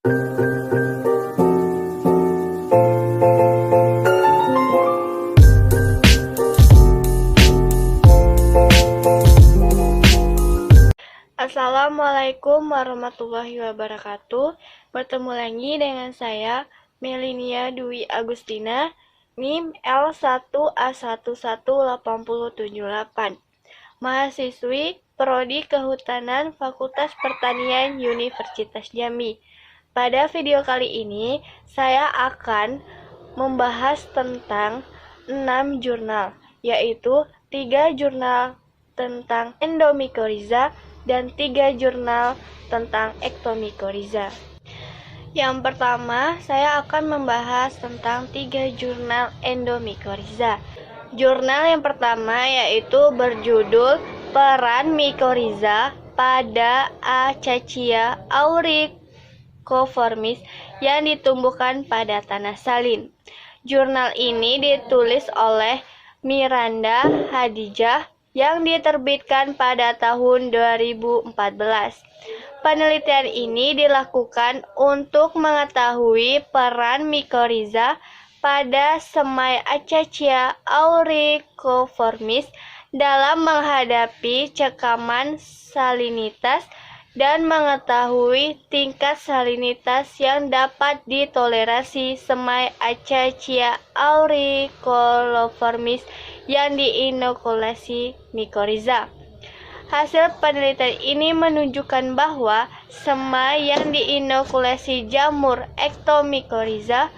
Assalamualaikum warahmatullahi wabarakatuh. Bertemu lagi dengan saya, Melinia Dwi Agustina, NIM L1A11878, mahasiswi Prodi Kehutanan Fakultas Pertanian Universitas Jambi. Pada video kali ini, saya akan membahas tentang 6 jurnal, yaitu 3 jurnal tentang endomycorrhiza dan 3 jurnal tentang ektomycorrhiza. Yang pertama, saya akan membahas tentang 3 jurnal endomycorrhiza. Jurnal yang pertama yaitu berjudul Peran Mycorrhiza pada Acacia auriculiformis yang ditumbuhkan pada tanah salin. Jurnal ini ditulis oleh Miranda Hadijah yang diterbitkan pada tahun 2014. Penelitian ini dilakukan untuk mengetahui peran mycorrhiza pada semai Acacia auriculiformis dalam menghadapi cekaman salinitas dan mengetahui tingkat salinitas yang dapat ditolerasi semai Acacia auriculiformis yang diinokulasi mycorrhiza. Hasil penelitian ini menunjukkan bahwa semai yang diinokulasi jamur ektomycorrhiza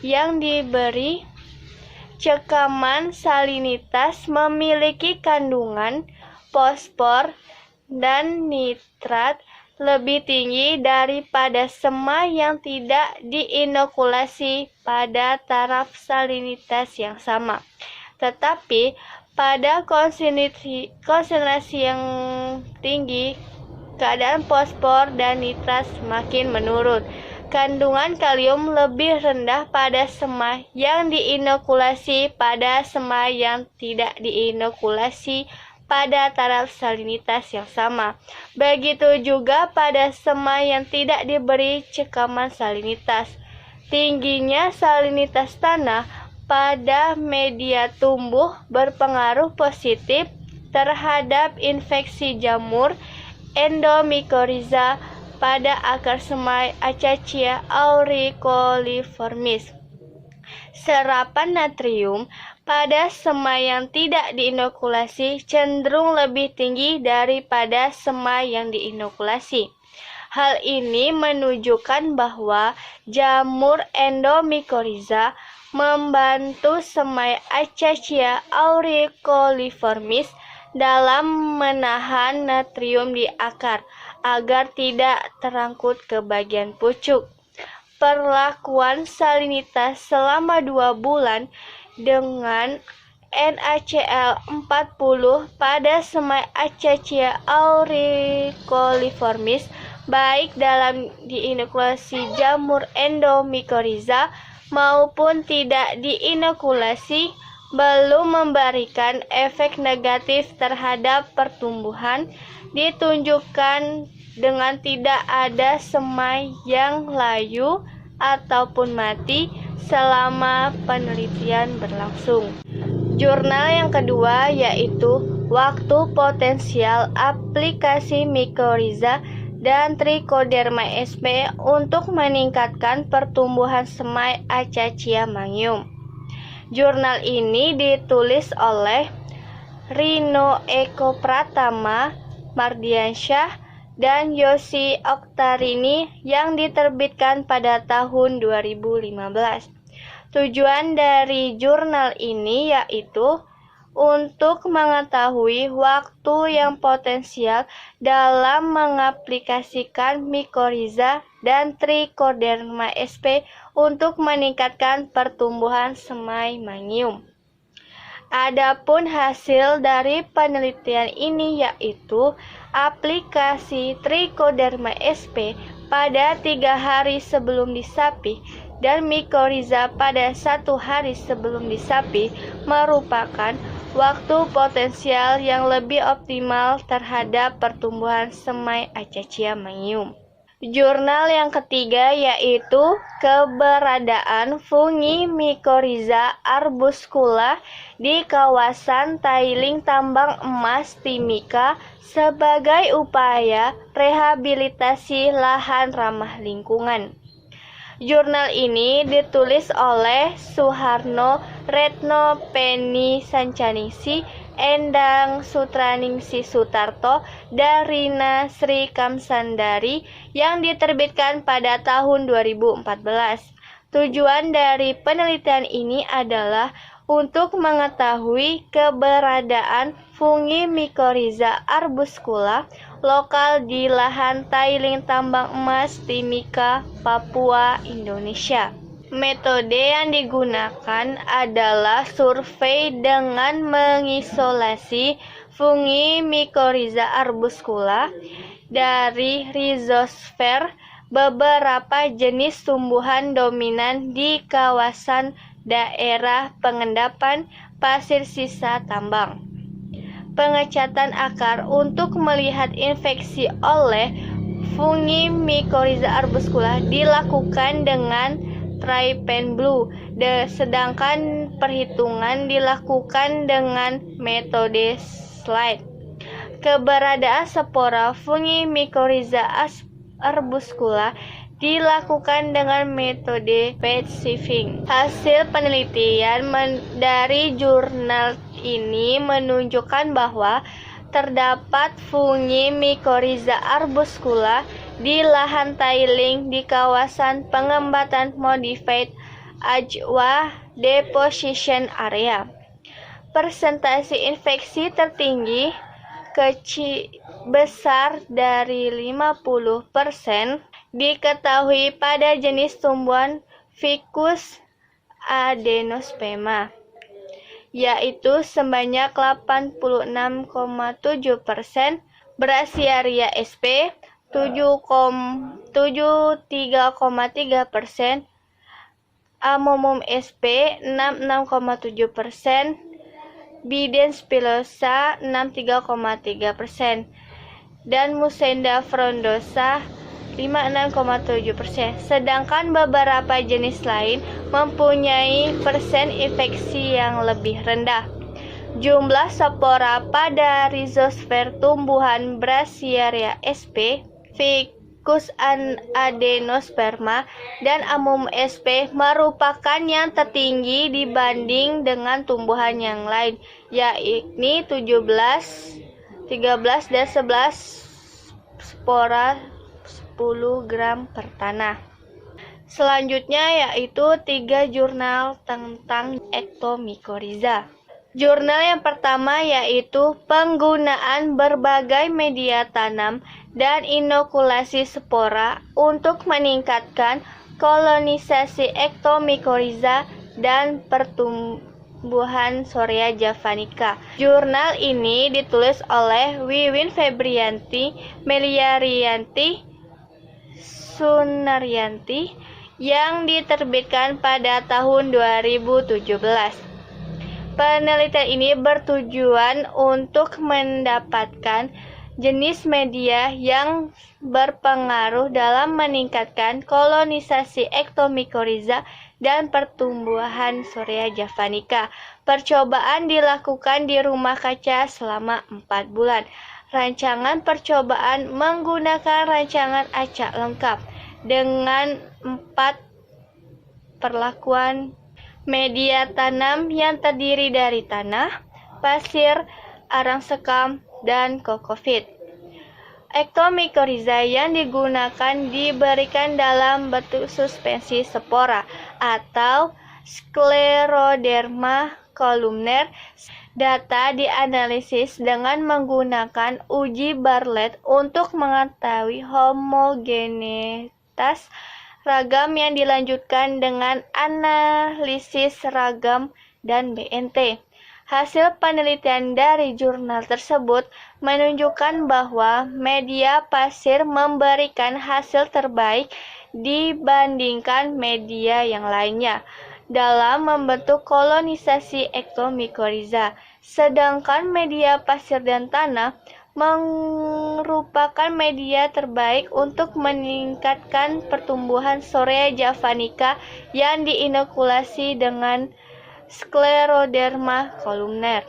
yang diberi cekaman salinitas memiliki kandungan fosfor dan nitrat lebih tinggi daripada semai yang tidak diinokulasi pada taraf salinitas yang sama. Tetapi pada konsentrasi yang tinggi, keadaan fosfor dan nitrat semakin menurun. Kandungan kalium lebih rendah pada semai yang diinokulasi pada semai yang tidak diinokulasi pada taraf salinitas yang sama. Begitu juga pada semai yang tidak diberi cekaman salinitas. Tingginya salinitas tanah pada media tumbuh berpengaruh positif terhadap infeksi jamur endomycorrhiza pada akar semai Acacia auriculiformis. Serapan natrium pada semai yang tidak diinokulasi cenderung lebih tinggi daripada semai yang diinokulasi. Hal ini menunjukkan bahwa jamur endomycorrhiza membantu semai Acacia auriculiformis dalam menahan natrium di akar agar tidak terangkut ke bagian pucuk. Perlakuan salinitas selama 2 bulan dengan NaCl 40 pada semai Acacia auriculiformis baik dalam diinokulasi jamur endomycorrhiza maupun tidak diinokulasi belum memberikan efek negatif terhadap pertumbuhan, ditunjukkan dengan tidak ada semai yang layu ataupun mati selama penelitian berlangsung. Jurnal yang kedua yaitu Waktu Potensial Aplikasi Mycorrhiza dan Trichoderma sp untuk meningkatkan pertumbuhan semai Acacia mangium. Jurnal ini ditulis oleh Rino Eko Pratama, Mardiansyah, dan Yosi Oktarini yang diterbitkan pada tahun 2015. Tujuan dari jurnal ini yaitu untuk mengetahui waktu yang potensial dalam mengaplikasikan mycorrhiza dan Trichoderma sp untuk meningkatkan pertumbuhan semai mangium. Adapun hasil dari penelitian ini yaitu aplikasi Trichoderma sp pada 3 hari sebelum disapi dan mycorrhiza pada 1 hari sebelum disapi merupakan waktu potensial yang lebih optimal terhadap pertumbuhan semai Acacia mangium. Jurnal yang ketiga yaitu keberadaan fungi Mycorrhiza arbuscula di kawasan tailing tambang emas Timika sebagai upaya rehabilitasi lahan ramah lingkungan. Jurnal ini ditulis oleh Suharno Retno Penny Sancaningsi, Endang Sutraningsi Sutarto, dan Rina Sri Kamsandari yang diterbitkan pada tahun 2014. Tujuan dari penelitian ini adalah untuk mengetahui keberadaan fungi Mycorrhiza arbuscula lokal di lahan tailing tambang emas Timika, Papua, Indonesia. Metode yang digunakan adalah survei dengan mengisolasi fungi Mycorrhiza arbuscula dari rhizosfer beberapa jenis tumbuhan dominan di kawasan daerah pengendapan pasir sisa tambang. Pengecatan akar untuk melihat infeksi oleh fungi Mycorrhiza arbuscula dilakukan dengan trypan blue, sedangkan perhitungan dilakukan dengan metode slide. Keberadaan spora fungi Mycorrhiza arbuscula dilakukan dengan metode patch sieving. Hasil penelitian dari jurnal ini menunjukkan bahwa terdapat fungi Mycorrhiza arbuscula di lahan tailing di kawasan pengembatan Modified Ajwa Deposition Area. Persentase infeksi tertinggi besar dari 50% diketahui pada jenis tumbuhan Ficus adenosperma, yaitu sebanyak 86,7%, Brachiaria sp. 73,3%, Amomum sp. 66,7%, Bidens pilosa 63,3%, dan Musenda frondosa 56,7%. Sedangkan beberapa jenis lain mempunyai persen infeksi yang lebih rendah. Jumlah spora pada rhizosfer tumbuhan Brachiaria sp, Ficus adenosperma, dan Amomum sp merupakan yang tertinggi dibanding dengan tumbuhan yang lain, yakni 13, dan 11 spora 10 gram per tanah. Selanjutnya yaitu 3 jurnal tentang Ectomycorrhiza. Jurnal yang pertama yaitu penggunaan berbagai media tanam dan inokulasi spora untuk meningkatkan kolonisasi Ectomycorrhiza dan pertumbuhan Sorea javanica. Jurnal ini ditulis oleh Wiwin Febrianti, Meliarianti, Sunaryanti yang diterbitkan pada tahun 2017. Penelitian ini bertujuan untuk mendapatkan jenis media yang berpengaruh dalam meningkatkan kolonisasi Ectomycorrhiza dan pertumbuhan Sorea javanica. Percobaan dilakukan di rumah kaca selama 4 bulan. Rancangan percobaan menggunakan rancangan acak lengkap dengan 4 perlakuan media tanam yang terdiri dari tanah, pasir, arang sekam, dan kokopit. Ectomycorrhiza yang digunakan diberikan dalam bentuk suspensi spora atau Scleroderma columnar. Data dianalisis dengan menggunakan uji Bartlett untuk mengetahui homogenitas ragam yang dilanjutkan dengan analisis ragam dan BNT. Hasil penelitian dari jurnal tersebut menunjukkan bahwa media pasir memberikan hasil terbaik dibandingkan media yang lainnya dalam membentuk kolonisasi Ectomycorrhiza, sedangkan media pasir dan tanah merupakan media terbaik untuk meningkatkan pertumbuhan Sorea javanica yang diinokulasi dengan Scleroderma kolumner.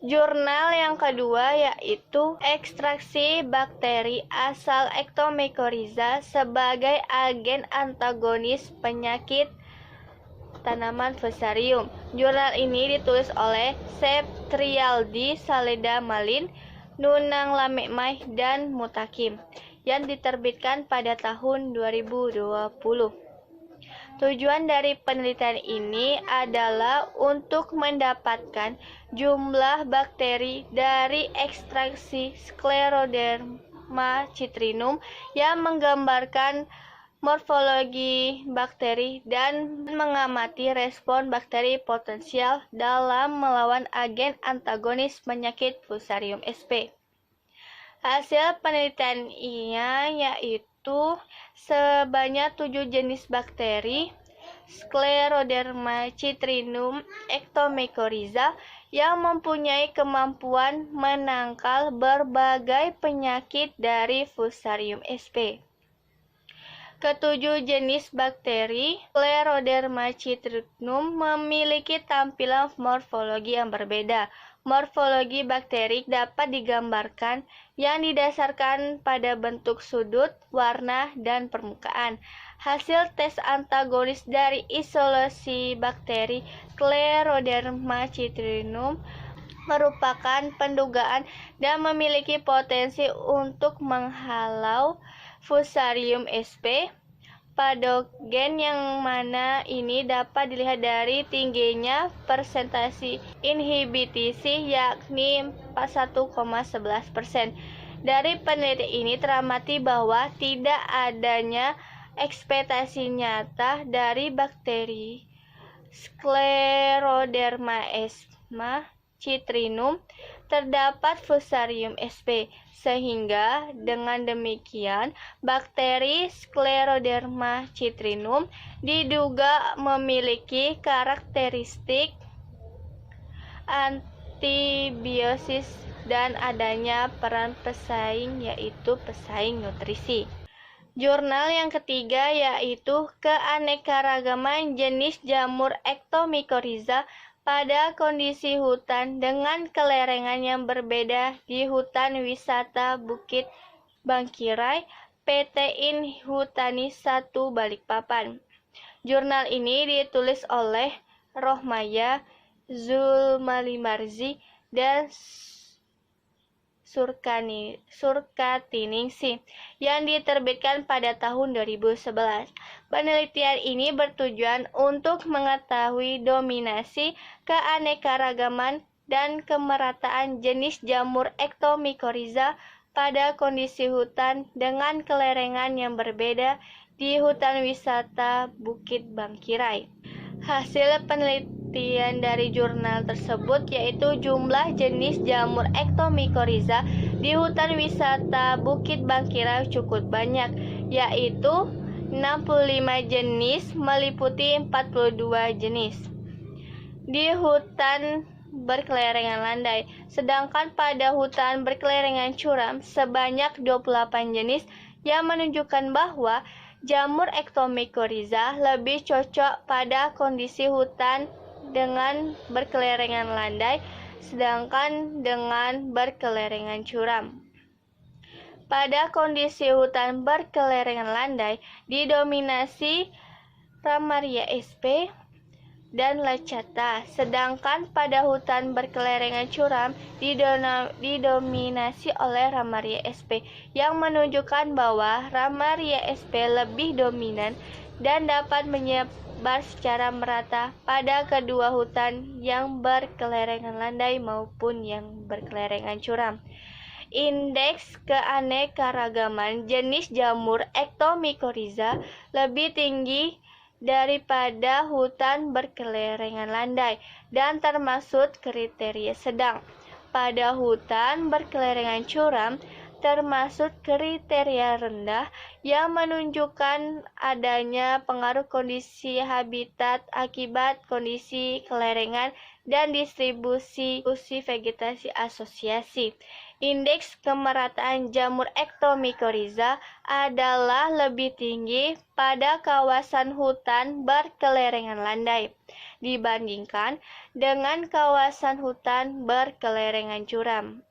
Jurnal yang kedua yaitu ekstraksi bakteri asal Ectomycorrhiza sebagai agen antagonis penyakit tanaman Fusarium. Jurnal ini ditulis oleh Septrialdi, Saleda Malin, Nunang Lamekmai, dan Mutakim, yang diterbitkan pada tahun 2020. Tujuan dari penelitian ini adalah untuk mendapatkan jumlah bakteri dari ekstraksi Scleroderma citrinum yang menggambarkan morfologi bakteri dan mengamati respon bakteri potensial dalam melawan agen antagonis penyakit Fusarium sp. Hasil penelitiannya yaitu sebanyak 7 jenis bakteri Scleroderma citrinum Ectomycorrhiza yang mempunyai kemampuan menangkal berbagai penyakit dari Fusarium sp. Ketujuh jenis bakteri Scleroderma citrinum memiliki tampilan morfologi yang berbeda. Morfologi bakteri dapat digambarkan yang didasarkan pada bentuk sudut, warna, dan permukaan. Hasil tes antagonis dari isolasi bakteri Scleroderma citrinum merupakan pendugaan dan memiliki potensi untuk menghalau Fusarium sp. Patogen yang mana ini dapat dilihat dari tingginya persentase inhibitisi yakni 41,11%. Dari penelitian ini teramati bahwa tidak adanya ekspektasi nyata dari bakteri Scleroderma citrinum terdapat Fusarium sp. Sehingga dengan demikian bakteri Scleroderma citrinum diduga memiliki karakteristik antibiosis dan adanya peran pesaing yaitu pesaing nutrisi. Jurnal yang ketiga yaitu keanekaragaman jenis jamur Ectomycorrhiza pada kondisi hutan dengan kelerengan yang berbeda di Hutan Wisata Bukit Bangkirai, PT Inhutani 1 Balikpapan. Jurnal ini ditulis oleh Rohmaya, Zulmalimarzi, dan Surkatiningsih yang diterbitkan pada tahun 2011. Penelitian ini bertujuan untuk mengetahui dominasi, keanekaragaman, dan kemerataan jenis jamur Ectomycorrhiza pada kondisi hutan dengan kelerengan yang berbeda di Hutan Wisata Bukit Bangkirai. Hasil penelitian dari jurnal tersebut yaitu jumlah jenis jamur Ectomycorrhiza di Hutan Wisata Bukit Bangkirai cukup banyak, yaitu 65 jenis meliputi 42 jenis di hutan berkelerengan landai, sedangkan pada hutan berkelerengan curam sebanyak 28 jenis yang menunjukkan bahwa jamur Ectomycorrhiza lebih cocok pada kondisi hutan dengan berkelerengan landai, sedangkan dengan berkelerengan curam. Pada kondisi hutan berkelerengan landai didominasi Ramaria sp. dan Lacerta, sedangkan pada hutan berkelerengan curam didominasi oleh Ramaria sp. yang menunjukkan bahwa Ramaria sp. lebih dominan dan dapat menyebar secara merata pada kedua hutan yang berkelerengan landai maupun yang berkelerengan curam. Indeks keanekaragaman jenis jamur Ectomycorrhiza lebih tinggi daripada hutan berkelerengan landai dan termasuk kriteria sedang. Pada hutan berkelerengan curam termasuk kriteria rendah yang menunjukkan adanya pengaruh kondisi habitat akibat kondisi kelerengan dan distribusi vegetasi asosiasi. Indeks kemerataan jamur Ectomycorrhiza adalah lebih tinggi pada kawasan hutan berkelerengan landai dibandingkan dengan kawasan hutan berkelerengan curam.